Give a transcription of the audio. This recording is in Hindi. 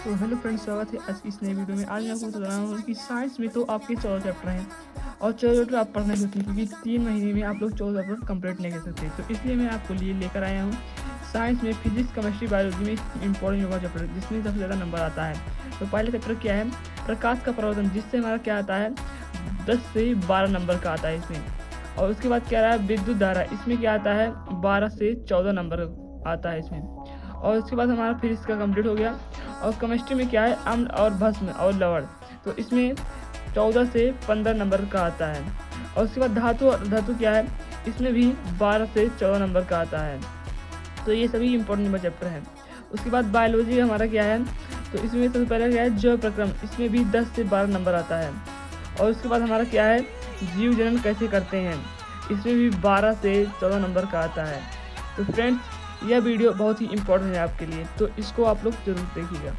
तो हेलो फ्रेंड्स, स्वागत है आज की इस नई वीडियो में। आज मैं आपको बता रहा हूँ कि साइंस में तो आपके 14 चैप्टर हैं और 14 चैप्टर आप पढ़ने होते हैं, क्योंकि 3 महीने में आप लोग 14 चैप्टर कंप्लीट नहीं कर सकते। तो इसलिए मैं आपको लिए लेकर आया हूँ साइंस में फिजिक्स, केमिस्ट्री, बायोलॉजी में इंपॉर्टेंट योगा चैप्टर, जिसमें सबसे ज़्यादा नंबर आता है। तो पहले चैप्टर क्या है, प्रकाश का प्रवर्तन, जिससे हमारा क्या आता है 10 से 12 नंबर का आता है इसमें। और उसके बाद क्या रहा है, विद्युत धारा, इसमें क्या आता है 12 से 14 नंबर आता है इसमें। और उसके बाद हमारा फिजिक्स का कंप्लीट हो गया। और केमिस्ट्री में क्या है, अम्ल और भस्म और लवण, तो इसमें 14 से 15 नंबर का आता है। और उसके बाद धातु क्या है, इसमें भी 12 से 14 नंबर का आता है। तो ये सभी इंपॉर्टेंट नंबर चैप्टर हैं। उसके बाद बायोलॉजी हमारा क्या है, तो इसमें सबसे पहले क्या है जैव प्रक्रम, इसमें भी 10 से 12 नंबर आता है। और उसके बाद हमारा क्या है, जीव जनन कैसे करते हैं, इसमें भी 12 से 14 नंबर का आता है। तो फ्रेंड्स, यह वीडियो बहुत ही इंपॉर्टेंट है आपके लिए, तो इसको आप लोग जरूर देखिएगा।